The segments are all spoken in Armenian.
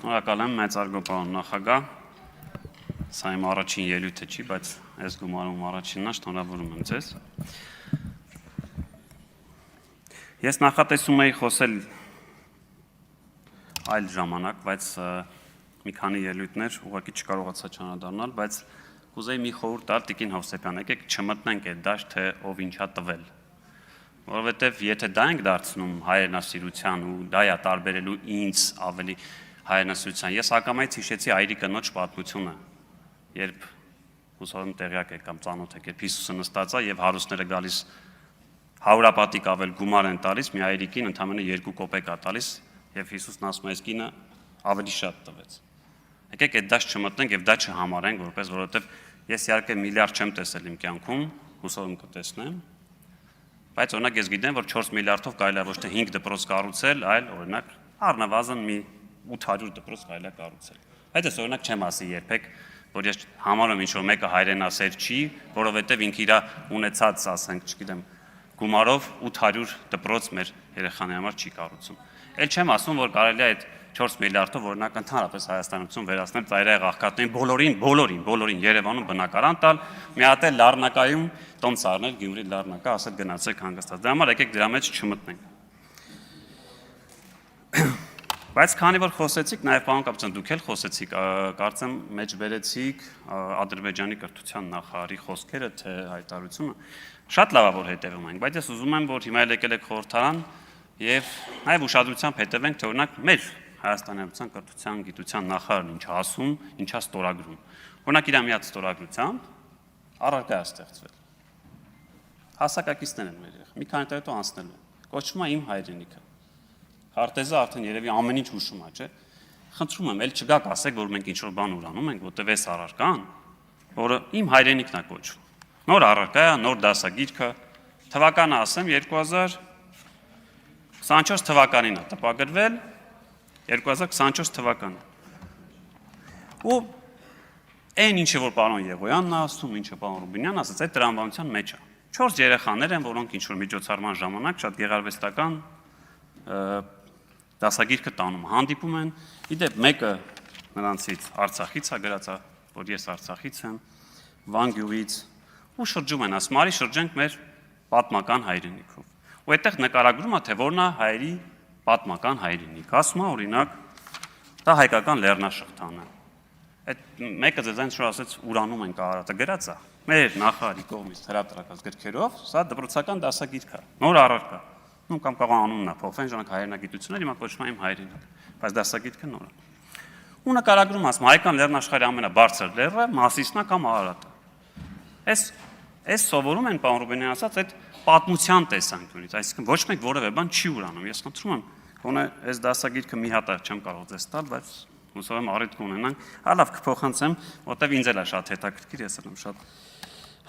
Շնորհակալ եմ մեծարգո պարոն նախագահ, սա իմ առաջին ելույթը չի, բայց այս գումարում առաջինն է, շնորհավորում եմ ձեզ։ Ես նախատեսում էի խոսել այլ ժամանակ, բայց մի քանի ելույթներ ուղղակի չկարողացա չանդրադառնալ, բայց կուզեի մի խորհուրդ տալ Տիկին Հովսեփյան, եկեք չմտնենք այդ դաշտ, թե ով ինչա տվել։ Որովհետև եթե դա ենք դարձնում հայրենասիրության ու դա է տարբերելու ինձ ավելի հայրենասիրության, ես ակամայից հիշեցի Այրի կնոջ պատմությունը, երբ հուսով եմ տեղյակ եք կամ ծանոթ եք, երբ Հիսուսը նստած է եւ հարուստները գալիս հարուրապատիկ ավել գումար են տալիս, մի այրիկին ընդամենը 2 կոպեկ է տալիս եւ Հիսուսն ասում է, այս կինը ավելի շատ տվեց։ Եկեք այդ դաշտ չմտնենք եւ դա չհամարենք, որովհետեւ ես իհարկե միլիարդ չեմ տեսել իմ կյանքում, հուսով եմ կտեսնեմ, բայց օրինակ ես գիտեմ, որ 4 միլիարդով կարելի է ոչ թե 5 դպրոց կառուցել, այլ օրինակ առնվազն մի 800 դպրոց կարելի է կառուցել։ Այդ էս օրինակ չեմ ասի երբեք, որ ես համարում ինչ որ մեկը հայրենասեր չի, որովհետև ինքը իր ունեցած, ասենք, չգիտեմ, գումարով 800 դպրոց մեր երեխաների համար չի կառուցում։ Էլ չեմ ասում, որ կարելի է այդ 4 միլիարդով օրինակ ընդհանրապես Հայաստանություն վերացնել ծայրահեղ աղքատներին բոլորին Երևանում բնակարան տալ, մի հատ էլ Լառնակայում տոմս առնել, Գյումրի Լառնակա, ասել գնացեք հանգստած։ Դրա համար եկեք դրա մեջ չմտնենք։ Բայց քանի որ խոսեցիք, նաև պարոն կապիտան դուք էլ խոսեցիք, կարծեմ մեջ բերեցիք Ադրբեջանի կրթության նախարարի խոսքերը, թե հայտարարությունը, շատ լավ է որ հետևում ենք, բայց ես ուզում եմ, որ հիմա եկել եք խորհրդարան եւ նաև ուշադրությամբ հետևենք, թե օրինակ մեր Հայաստանի Հանրապետության կրթության գիտության նախարարն ինչ ասում, ինչա ստորագրում։ Օրինակ իր մի հատ ստորագրությամբ առարկա է ստեղծվել։ Հասակակիցներ են մեր երեխա, մի քանի տարի հետո անցնելու են։ Կոչվում է իմ հայրենիքը։ Քարտեզը արդեն երևի ամեն ինչ հուշում է, չէ՞։ Խնդրում եմ, ել չգաք ասեք, որ մենք ինչ-որ բան ուրանում ենք, որտեվ էս առարկան, որը իմ հայրենիքն է կոչվում։ Նոր առարկա է, նոր դասագիրքը, թվականը ասեմ 2024 թվականին է տպագրվել, 2024 թվականը։ Ու այն ինչը որ պարոն Եղոյանն ասում, ինչը պարոն Ռուբինյանն ասաց, այդ տրամաբանության մեջ է։ 4 երեխաներ են, որոնք ինչ-որ միջոցառման ժամանակ շատ գեղարվեստական դասագիրքը տանում, հանդիպում են, իդեպ մեկը նրանցից Արցախից է գրած, որ ես Արցախից եմ, Վան գյուղից, ու շրջում են, ասում արի շրջենք մեր պատմական հայրենիքով։ Ու այդտեղ նկարագրում է, թե որն է հայերի պատմական հայրենիք, ասում է օրինակ, դա հայկական Լեռնաշղթան է։ Այդ մեկը ձեզանից շուտ ասեց ուրանում են կարարատը գրած է, մեր նախարարի կողմից հրատարակած գրքերով, սա դպրոցական դասագիրք է, նոր առարկա։ Նույն կամ կարող անունն է փոխվեն, ժամանակ հայրենագիտություններ, հիմա կոչվում է իմ հայրենիք, բայց դասագիրքը նոր է։ Ու նկարագրում ասում հայկական լեռնաշխարհի ամենաբարձր լեռը Մասիսն է կամ Արարատը։ Այս սովորում են պարոն Ռուբինյանն ասած այդ պատմության տեսանկյունից, այսինքն ոչ մեկ որևէ բան չի ուրանում։ Ես խնդրում եմ, գոնե այս դասագիրքը մի հատ չեմ կարող ձեզ տալ, բայց հուսով եմ առիթ կունենանք։ Լավ կփոխանցեմ, որտեվ ինձ էլ է շատ հետաքրքիր, ես եմ շատ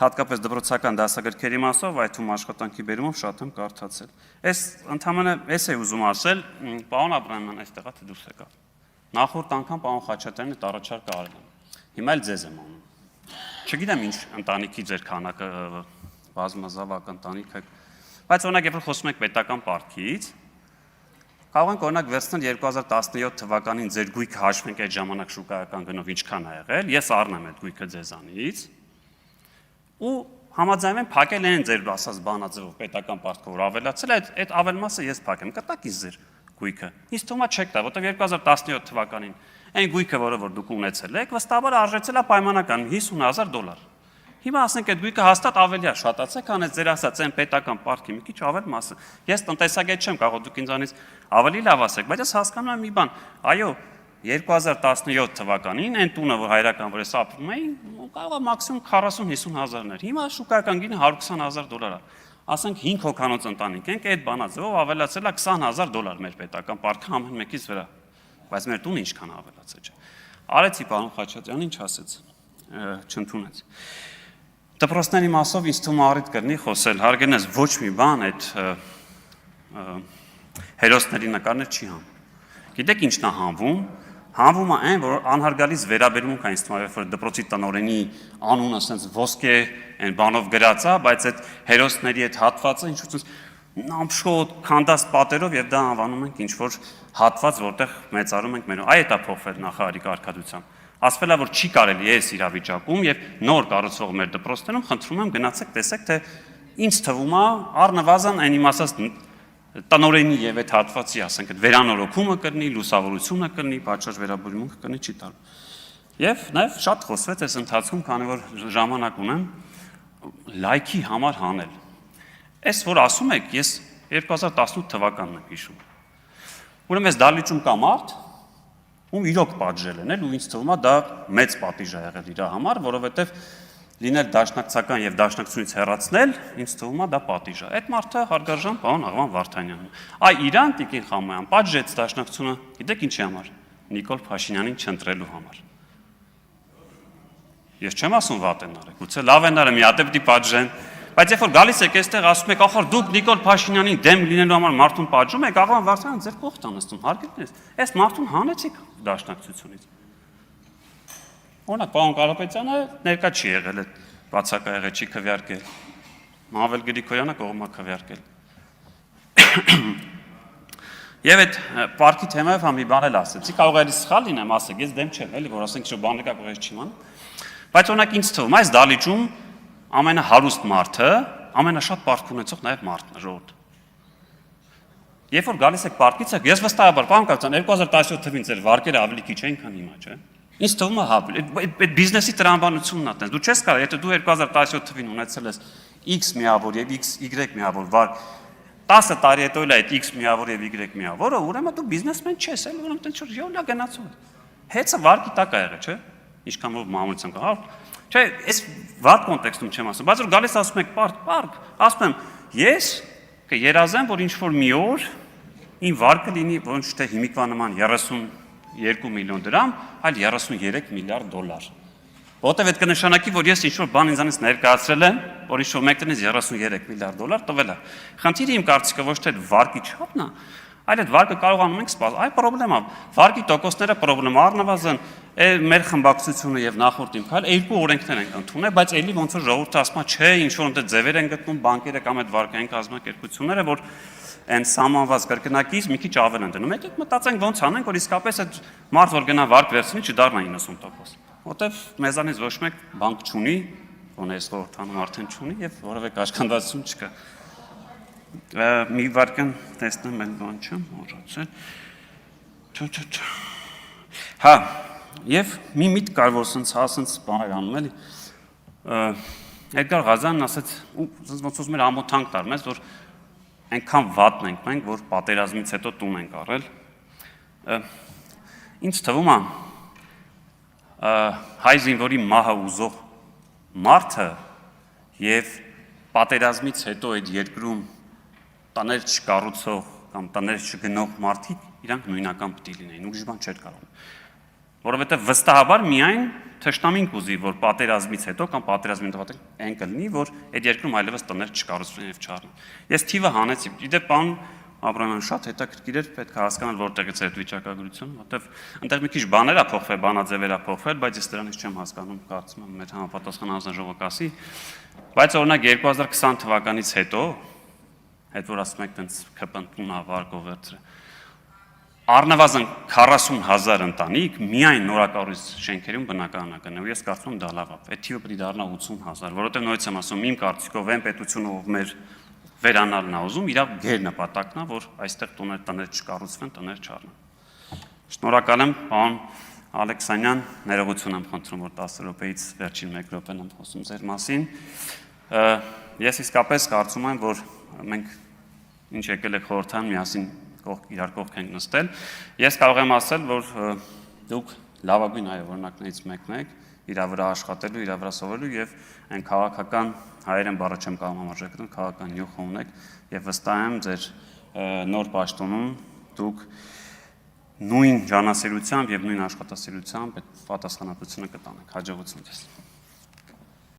հատկապես դպրոցական դասագրքերի մասով, այդ ում աշխատանքի բերումով շատ եմ կարդացել։ Այս ընդհանրապես էս է ուզում ասել, պարոն Աբրահամյան, այստեղ է թե դուրս եկա։ Նախորդ անգամ պարոն Խաչատրյանն այդ առաջարկը արել եմ։ Հիմա էլ ձեզ եմ անում։ Չգիտեմ ինչ ընտանիքի ձեր քանակը բազմազավակ ընտանիք եք, բայց օրինակ երբ խոսում ենք պետական պարտքից, կարող ենք օրինակ վերցնել 2017 թվականին ձեր գույքը հաշվենք այդ ժամանակ շուկայական գնով ինչքան ա եղել, ես առնեմ այդ գույքը ձեզանից ու համաձայնվեն փակել են ձեր ասած բանաձևով պետական պարտքով ավելացել, այդ ավելմասը ես փակեմ, կտակ ինձ ձեր գույքը։ Ինձ թվում է չեք տա, որտեղ 2017 թվականին այն գույքը, որը որ դուք ունեցել եք, վստահաբար արժեցել է պայմանական $50,000։ Հիմա ասենք այդ գույքը հաստատ ավելի է շատացել, քան այդ ձեր ասած այն պետական պարտքի մի քիչ ավել մասը։ Ես տնտեսագետ չեմ, կարող դուք ինձանից ավելի լավ ասեք, բայց ես հասկանում եմ մի բան, այո, 2017 թվականին այն տունը, որ հայրական որ ես ապրում էի, կարող է մաքսիմում 40-50 հազարներ։ Հիմա շուկայական գինը $120,000 է։ Ասենք 5 հոգանոց ընտանիք ենք, այդ բանաձևով ավելացել է $20,000 մեր պետական պարտքը ամեն մեկից վրա։ Բայց մեր տունը ինչքան ավելացել չէ։ Արեցի պարոն Խաչատրյանն ինչ ասեց, չընդունեց։ Դպրոցների մասով ինձ թվում է առիթ կլինի խոսել, հարգենես ոչ մի բան այդ հերոսների նկարներ չի հանում։ Գիտեք ինչն է հանվում։ Հանվում է այն, որ անհարգալից վերաբերմունք է ինձ թվում է, որ դպրոցի տնօրենի անունը ասենց ոսկե այն բանով գրած է, բայց այդ հերոսների այդ հատվածը ինչ-որ նամշոտ քանդած պատերով եւ դա անվանում ենք ինչ որ հատված, որտեղ մեծարում ենք մեր։ Այդ է փոխվել նախարարի կարգադրությամբ։ Ասվել է, որ չի կարելի այս իրավիճակում եւ նոր կառուցվող մեր դպրոցներում խնդրում եմ գնացեք տեսեք, թե ինձ թվում է առնվազն այն իմ ասած տնօրենի եւ այդ հատվածի, ասենք, այդ վերանորոգումը կլինի, լուսավորությունը կլինի, պատշաճ վերաբերմունքը կլինի, չի տալու։ Եվ նաեւ շատ խոսվեց այս ընթացքում, քանի որ ժամանակ ունեմ, լայքի համար հանել։ Այս որ ասում եք, ես 2018 թվականն եմ հիշում։ Ուրեմն այս դալիճում կա մարդ, ում իրոք պատժել են, ու ինձ թվում է դա մեծ պատիժ է եղել իր համար, որովհետեւ լինել դաշնակցական եւ դաշնակցությունից հեռացնել, ինձ թվում է դա պատիժ է։ Այդ մարդը հարգարժան պարոն Աղվան Վարդանյանն է։ Այ իրան Տիկին Խամոյան պատժեց դաշնակցությունը, գիտեք ինչի համար։ Նիկոլ Փաշինյանին չընտրելու համար։ Ես չեմ ասում վատ են արել, գուցե լավ են արել, մի հատ պիտի պատժեն, բայց երբ որ գալիս եք այստեղ ասում եք, ախր դուք Նիկոլ Փաշինյանին դեմ լինելու համար մարդուն պատժում եք, Աղվան Վարդանյանը ձեր կողքն անստում, հարգեցեք, այս մարդուն հանեցիք դաշնակցությունից։ Օրինակ, պարոն Կարապետյանը ներկա չի եղել, այդ բացակա եղել, չի քվեարկել։ Մավել Գրիգորյանը կողմա քվեարկել։ Եվ այդ պարկի թեմայով համ մի բան էլ ասեցի, կարող է սխալ լինեմ, ասեք, ես դեմ չեմ, էլի, որ ասենք ինչ բան եկա կողես չի մանում։ Բայց օրինակ ինձ թվում է, այս դալիճում ամենահարուստ մարդը, ամենաշատ պարկ ունեցող նաև մարդն է, ժողովուրդ։ Երբ որ գալիս եք պարկից եք, ես վստահաբար, պարոն Կարապետյան, 2017 թվականին ձեր վարկերը ավելի քիչ էին, քան հիմա, չէ՞։ Ինձ թվում է հա, այդ բիզնեսի տրամաբանությունն է տենց։ Դու չես կարող, եթե դու 2017 թվականին ունեցել ես X միավոր եւ Y միավոր վարկ, 10 տարի հետո էլ այդ X միավոր եւ Y միավորը, ուրեմն դու բիզնեսմեն չես, էլ ուրեմն տենց յոլա գնացում է։ Հեծը վարկի տակ է եղել, չէ՞։ Ինչքան որ մամուլության կա, չէ, այս վատ կոնտեքստում չեմ ասում, բայց որ գալիս ասում եք պարկ, ասում եմ, ես կերազեմ, որ ինչ որ մի օր իմ վարկը լինի ոչ թե հիմիկվա նման 32 միլիոն դրամ, այլ 33 միլիարդ դոլար։ Որտեւ այդ կնշանակի, որ ես ինչ որ բան ինձանից ներկայացրել եմ, որ ինչ որ մեկ տնից 33 միլիարդ դոլար տվել է։ Խնդիրը իմ կարծիքով ոչ թե վարկի չափն է, այլ այդ վարկը կարողանում ենք սպասել։ Այ պրոբլեմա, վարկի տոկոսները պրոբլեմա առնվազն մեր խմբակցությունը եւ նախորդ իմ քայլ երկու օրենքներ են ընդունել, բայց էլի ոնց որ ժողովուրդը ասում է, չէ, ինչ որ ընդ ձևեր են գտնում բանկերը կամ այդ վարկային կազմակերպությունները, որ այն սահմանված կրկնակից մի քիչ ավել են դնում։ Եկեք մտածենք ոնց անենք, որ իսկապես այդ մարդ որ գնա վարկ վերցնի, չդառնա 90%։ Որտեվ մեզանից ոչ մեկ բանկ չունի, ոնես խորհրդանում արդեն չունի եւ որևէ կաշկանդվածություն չկա։ Մի վարկան տեսնեմ այն բան չեմ, մոռացել։ Հա, եւ մի միտք կար, որ ասենց բաներ անում էլի։ Էդգար Ղազանն ասաց, ոնց որ մեր ամոթանք տար մեզ, որ այնքան վատն ենք մենք, որ պատերազմից հետո տուն ենք առել։ Ինձ թվում է հայ զինվորի մահը ուզող մարդը եւ պատերազմից հետո այդ երկրում տաներ չկառուցող կամ տաներ չգնող մարդիկ իրանք նույնական պետք է լինեին, ուրիշ բան չէր կարող։ Որովհետեւ վստահաբար միայն թշնամին կուզի, որ պատերազմից հետո կամ պատերազմի ընթացքում այն կլինի, որ այդ երկրում այլևս տներ չկառուցվեն եւ չառնեն։ Ես թիվը հանեցի։ Իդեպ պարոն Աբրամյան շատ հետաքրքիր էր, պետք է հասկանալ որտեղից է այդ վիճակագրությունը, որտեվ այնտեղ մի քիչ բաներ է փոխվել, բանաձևեր է փոխվել, բայց ես դրանից չեմ հասկանում, կարծում եմ մեր համապատասխան հանձնաժողովը կասի, բայց օրինակ 2020 թվականից հետո, այդ որ ասում եք տենց քպընտուն ավարկով վերցրել, առնվազն 40,000 ընտանիք միայն նորակառույց շենքերում բնակարան կնելու, ես կարծում եմ դա լավ է, այդ թիվը պետք է դառնա 80,000, որովհետև նույնիսկ եմ ասում, իմ կարծիքով այն պետությունը, ով մեր վերանալն է ուզում, իր գեր նպատակն է, որ այստեղ տներ չկառուցվեն, տներ չառնեն։ Շնորհակալ եմ, պարոն Ալեքսանյան, ներողություն եմ խնդրում, որ 10 րոպեից վերջին 1 րոպեն եմ խոսում ձեր մասին։ Ես իսկապես կարծում եմ, որ մենք ինչ եկել եք խորհրդան միասին իրար կողք ենք նստել։ Ես կարող եմ ասել, որ դուք լավագույն այո օրինակներից մեկն եք, իր վրա աշխատելու, իր վրա սովորելու եւ այն քաղաքական հայերեն բառը չեմ կարող համարժեքել, քաղաքական նյութ ունեք եւ վստահ եմ ձեր նոր պաշտոնում դուք նույն ջանասիրությամբ եւ նույն աշխատասիրությամբ այդ պատասխանատվությունը կտանեք։ Հաջողություն ձեզ։